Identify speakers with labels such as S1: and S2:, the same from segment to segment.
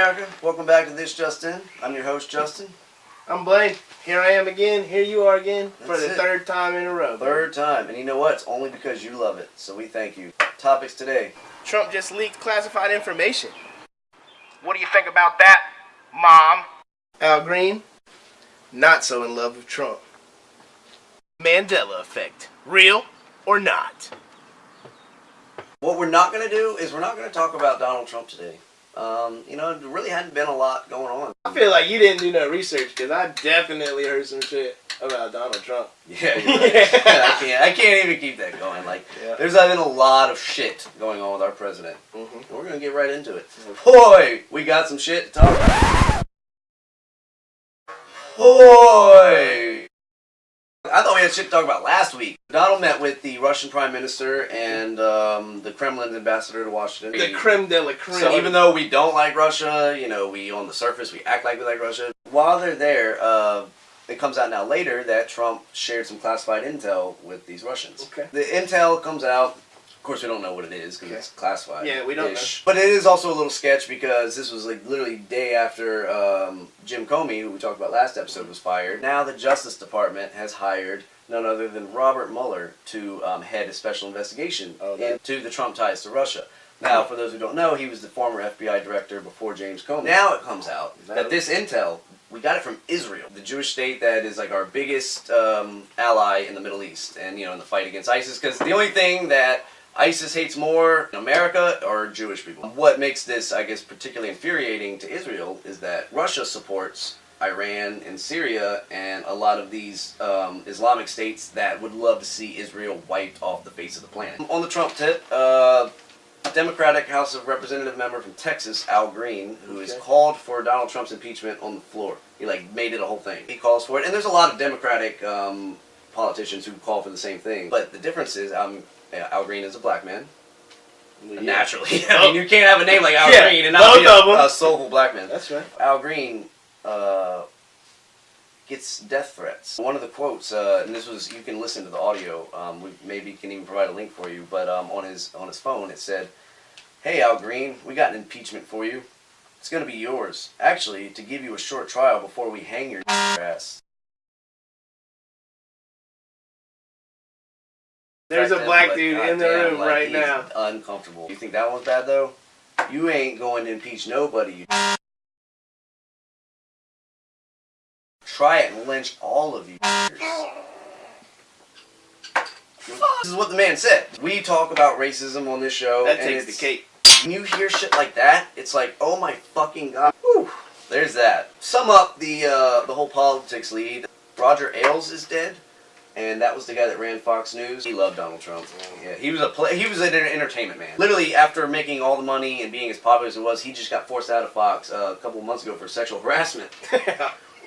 S1: America? Welcome back to This Just In. I'm your host, Justin.
S2: I'm Blaine. Here I am again. Here you are again for
S1: That's
S2: the
S1: it.
S2: third time in a row.
S1: Third time. And you know what? It's only because you love it. So we thank you. Topics today.
S2: Trump just leaked classified information. What do you think about that, Mom? Al Green, not so in love with Trump. Mandela effect. Real or not?
S1: What we're not going to do is we're not going to talk about Donald Trump today. There really hadn't been a lot going on.
S2: I feel like you didn't do no research because I definitely heard some shit about Donald Trump.
S1: Yeah, you're right. I can't even keep that going. There's been a lot of shit going on with our president. Mm-hmm. We're going to get right into it. Boy, we got some shit to talk about. Boy! I thought we had shit to talk about last week. Donald met with the Russian Prime Minister and the Kremlin's ambassador to Washington.
S2: The creme de la creme.
S1: So even though we don't like Russia, we on the surface, we act like we like Russia. While they're there, it comes out now later that Trump shared some classified intel with these Russians. Okay. The intel comes out. Of course, we don't know what it is because it's classified.
S2: Yeah, we don't know.
S1: But it is also a little sketch because this was literally day after Jim Comey, who we talked about last episode, was fired. Now the Justice Department has hired none other than Robert Mueller to head a special investigation into the Trump ties to Russia. Now, for those who don't know, he was the former FBI director before James Comey. Now it comes out that this intel, we got it from Israel, the Jewish state that is our biggest ally in the Middle East and, in the fight against ISIS. Because the only thing that ISIS hates more in America are Jewish people. What makes this, I guess, particularly infuriating to Israel is that Russia supports Iran and Syria and a lot of these Islamic states that would love to see Israel wiped off the face of the planet. On the Trump tip, Democratic House of Representative member from Texas, Al Green, who has called for Donald Trump's impeachment on the floor. He made it a whole thing. He calls for it, and there's a lot of Democratic politicians who call for the same thing. But the difference is, Al Green is a black man. Yeah. Naturally. I mean, you can't have a name like Al Green and not be a soulful black man.
S2: That's right.
S1: Al Green gets death threats. One of the quotes, and this was, you can listen to the audio, we maybe can even provide a link for you, but on his phone it said, "Hey Al Green, we got an impeachment for you. It's going to be yours. Actually, to give you a short trial before we hang your ass."
S2: There's a black dude in the room right now.
S1: Uncomfortable. You think that one's bad though? You ain't going to impeach nobody. You try it and lynch all of you. This is what the man said. We talk about racism on this show.
S2: That takes the cake.
S1: When you hear shit like that, it's like, oh my fucking god. Whew. There's that. Sum up the whole politics lead. Roger Ailes is dead. And that was the guy that ran Fox News. He loved Donald Trump. Yeah, he was an entertainment man. Literally, after making all the money and being as popular as he was, he just got forced out of Fox a couple of months ago for sexual harassment.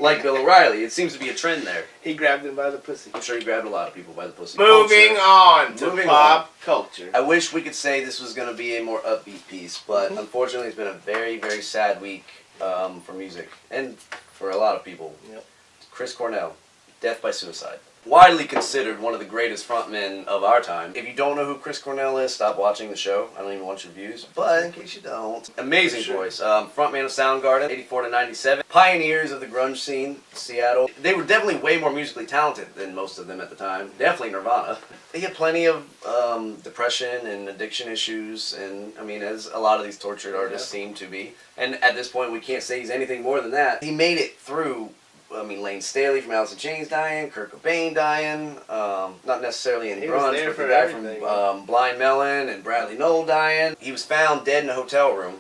S1: Like Bill O'Reilly. It seems to be a trend there.
S2: He grabbed him by the pussy.
S1: I'm sure he grabbed a lot of people by the pussy.
S2: Moving on to pop culture.
S1: I wish we could say this was going to be a more upbeat piece, but unfortunately it's been a very, very sad week for music. And for a lot of people. Yep. Chris Cornell, death by suicide. Widely considered one of the greatest frontmen of our time. If you don't know who Chris Cornell is, stop watching the show. I don't even want your views, but in case you don't. Amazing voice. Frontman of Soundgarden, 84 to 97. Pioneers of the grunge scene, Seattle. They were definitely way more musically talented than most of them at the time. Definitely Nirvana. He had plenty of depression and addiction issues, and I mean, as a lot of these tortured artists seem to be. And at this point, we can't say he's anything more than that. He made it through. Lane Staley from Alice in Chains dying, Kurt Cobain dying, not necessarily in grunge, but the guy from Blind Melon and Bradley Nowell dying. He was found dead in a hotel room.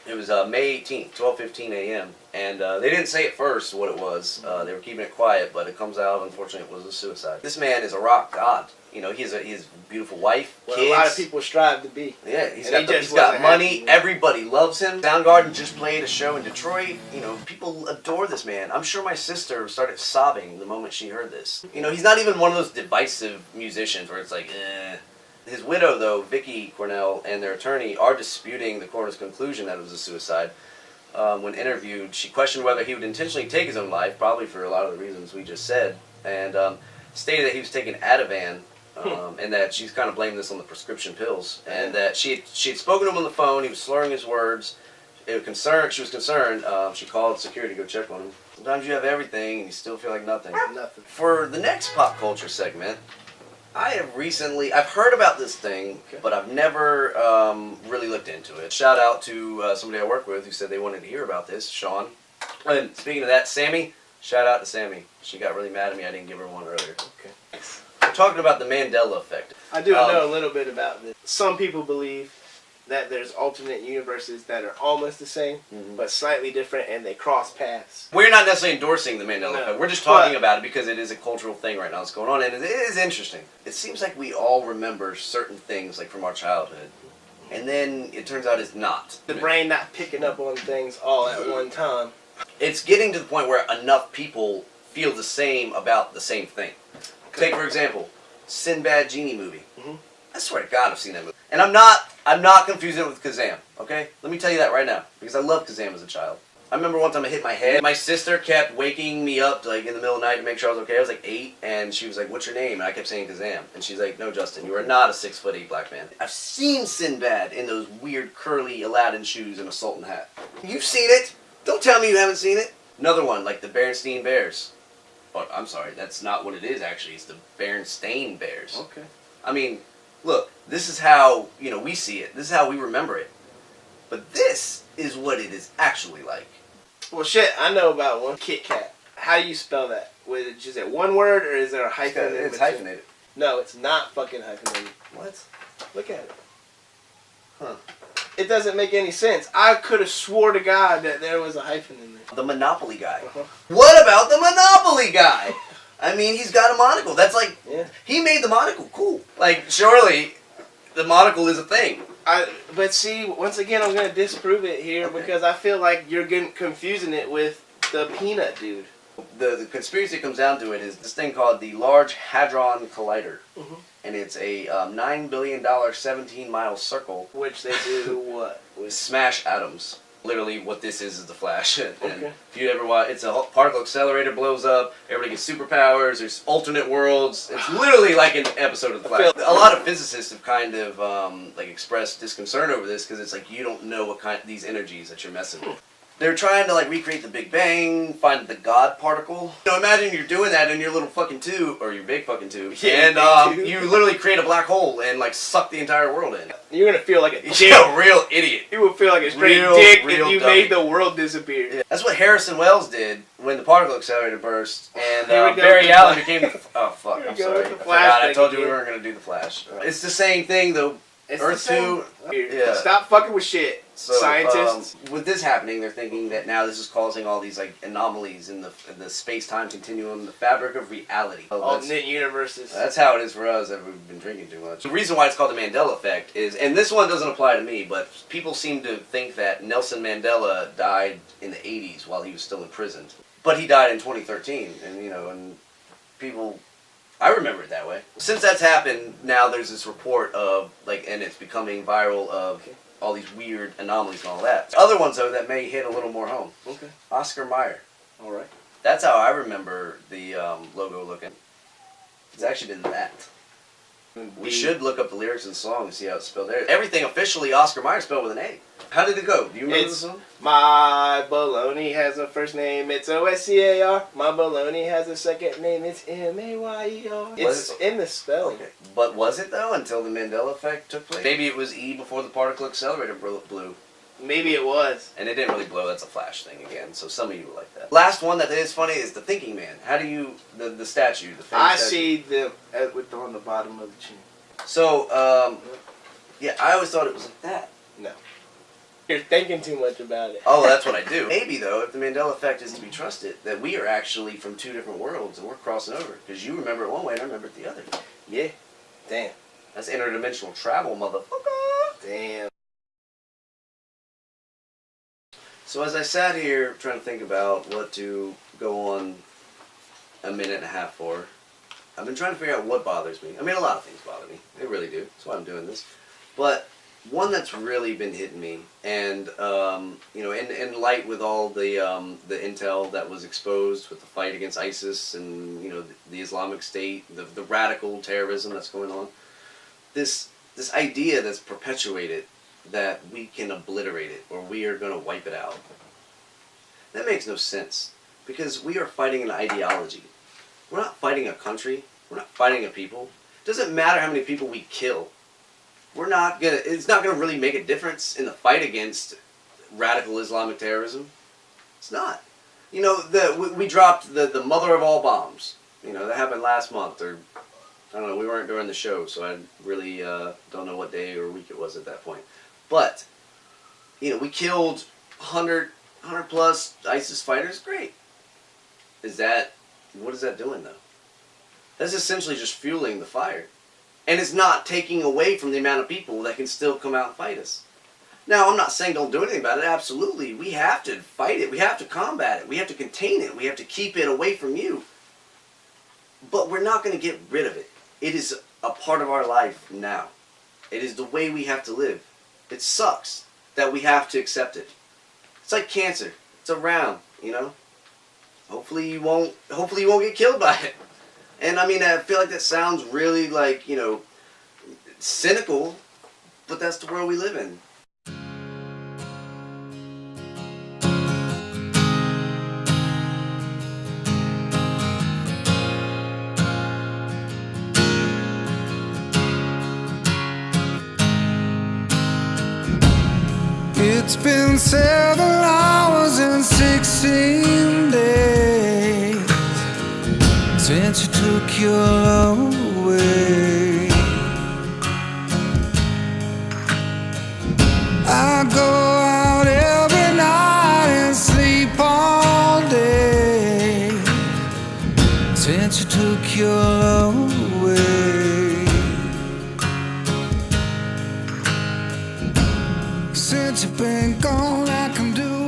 S1: It was May 18th, 12:15 a.m. And they didn't say at first what it was. They were keeping it quiet, but it comes out, unfortunately, it was a suicide. This man is a rock god. He has a beautiful wife, kids.
S2: A lot of people strive to be.
S1: Yeah, he's got money. Everybody loves him. Soundgarden just played a show in Detroit. People adore this man. I'm sure my sister started sobbing the moment she heard this. He's not even one of those divisive musicians where it's like, eh. His widow, though, Vicky Cornell, and their attorney are disputing the coroner's conclusion that it was a suicide. When interviewed, she questioned whether he would intentionally take his own life, probably for a lot of the reasons we just said, and stated that he was taking Ativan, and that she's kind of blamed this on the prescription pills, and that she had spoken to him on the phone, he was slurring his words, She was concerned. She called security to go check on him. Sometimes you have everything and you still feel like nothing.
S2: Nothing.
S1: For the next pop culture segment, I've heard about this thing, but I've never really looked into it. Shout out to somebody I work with who said they wanted to hear about this, Sean. And speaking of that, Sammy, shout out to Sammy. She got really mad at me I didn't give her one earlier.
S2: Okay.
S1: We're talking about the Mandela effect.
S2: I do know a little bit about this. Some people believe that there's alternate universes that are almost the same, but slightly different, and they cross paths.
S1: We're not necessarily endorsing the Mandela effect. We're just talking about it because it is a cultural thing right now that's going on, and it is interesting. It seems like we all remember certain things like from our childhood, and then it turns out it's not.
S2: The brain not picking up on things all at one time.
S1: It's getting to the point where enough people feel the same about the same thing. Take, for example, Sinbad Genie movie. I swear to God I've seen that movie. And I'm not confusing it with Kazam, okay? Let me tell you that right now, because I loved Kazam as a child. I remember one time I hit my head. My sister kept waking me up like in the middle of the night to make sure I was okay. I was like 8, and she was like, "What's your name?" And I kept saying Kazam. And she's like, "No, Justin, you are not a 6'8" black man." I've seen Sinbad in those weird curly Aladdin shoes and a Sultan hat. You've seen it. Don't tell me you haven't seen it. Another one, like the Berenstain Bears. Oh, I'm sorry, that's not what it is actually. It's the Berenstain Bears.
S2: Okay.
S1: I mean, look, this is how, we see it. This is how we remember it. But this is what it is actually like.
S2: Well, shit, I know about one. Kit Kat. How do you spell that? Is it one word or is there a hyphen?
S1: It's hyphenated.
S2: No, it's not fucking hyphenated.
S1: What?
S2: Look at it.
S1: Huh.
S2: It doesn't make any sense. I could have swore to God that there was a hyphen in there.
S1: The Monopoly guy. What about the Monopoly guy? I mean, he's got a monocle. That's like, he made the monocle cool. Like, surely, the monocle is a thing.
S2: But see, once again, I'm going to disprove it here because I feel like you're confusing it with the peanut dude.
S1: The conspiracy comes down to it is this thing called the Large Hadron Collider. And it's a $9 billion 17-mile circle.
S2: Which they do what?
S1: With smash atoms. Literally, what this is the Flash. And if you ever watch, it's a particle accelerator blows up. Everybody gets superpowers. There's alternate worlds. It's literally like an episode of the Flash. A lot of physicists have kind of expressed disconcern over this because it's like you don't know what kind of these energies that you're messing with. They're trying to recreate the Big Bang, find the God particle. Imagine you're doing that in your little fucking tube, or your big fucking tube, and you literally create a black hole and suck the entire world in.
S2: You're gonna feel like a dick.
S1: You're a real idiot.
S2: You would feel like a straight dick if you made the world disappear.
S1: Yeah. That's what Harrison Wells did when the particle accelerator burst, and Barry Allen became the... Oh, fuck, I'm sorry. I told you we weren't gonna do the Flash. It's the same thing, though.
S2: It's
S1: Earth 2...
S2: Yeah. Stop fucking with shit,
S1: so,
S2: scientists.
S1: With this happening, they're thinking that now this is causing all these anomalies in the space-time continuum, the fabric of reality.
S2: Alternate universes.
S1: That's how it is for us that we've been drinking too much. The reason why it's called the Mandela effect is, and this one doesn't apply to me, but people seem to think that Nelson Mandela died in the 80s while he was still in prison. But he died in 2013, and and people... I remember it that way. Since that's happened, now there's this report of, and it's becoming viral of all these weird anomalies and all that. Other ones, though, that may hit a little more home.
S2: Okay.
S1: Oscar Mayer.
S2: All right.
S1: That's how I remember the logo looking. It's actually been that. We should look up the lyrics of the song and see how it's spelled there. Everything officially Oscar Mayer spelled with an A. How did it go? Do you remember the song?
S2: My baloney has a first name, it's O-S-C-A-R. My baloney has a second name, it's M-A-Y-E-R. It's in the spelling.
S1: Okay. But was it, though, until the Mandela effect took place? Maybe it was E before the particle accelerator blew.
S2: Maybe it was.
S1: And it didn't really blow. That's a Flash thing again. So some of you will like that. Last one that is funny is the Thinking Man. How do you... The statue. The famous statue.
S2: See them on the bottom of the chin.
S1: So, yeah, I always thought it was like that.
S2: No. You're thinking too much about it.
S1: Oh, that's what I do. Maybe, though, if the Mandela effect is to be trusted, that we are actually from two different worlds and we're crossing over. Because you remember it one way and I remember it the other.
S2: Yeah. Damn.
S1: That's interdimensional travel, motherfucker.
S2: Damn.
S1: So as I sat here trying to think about what to go on a minute and a half for, I've been trying to figure out what bothers me. I mean, a lot of things bother me. They really do. That's why I'm doing this. But one that's really been hitting me, and in light with all the intel that was exposed with the fight against ISIS and the Islamic State, the radical terrorism that's going on, this idea that's perpetuated that we can obliterate it or we are going to wipe it out. That makes no sense because we are fighting an ideology. We're not fighting a country. We're not fighting a people. It doesn't matter how many people we kill. It's not gonna really make a difference in the fight against radical Islamic terrorism. It's not. You know, we dropped the mother of all bombs. You know, that happened last month, or I don't know. We weren't during the show, so I really don't know what day or week it was at that point. But you know, we killed 100 plus ISIS fighters. Great. What is that doing though? That's essentially just fueling the fire. And it's not taking away from the amount of people that can still come out and fight us. Now, I'm not saying don't do anything about it. Absolutely. We have to fight it. We have to combat it. We have to contain it. We have to keep it away from you. But we're not going to get rid of it. It is a part of our life now. It is the way we have to live. It sucks that we have to accept it. It's like cancer. It's around, you know. Hopefully you won't get killed by it. And I mean, I feel like that sounds really like, you know, cynical, but that's the world we live in.
S3: It's been 7 hours and 16 days since you took your love away. I go out every night and sleep all day since you took your love away. Since you've been gone, I can do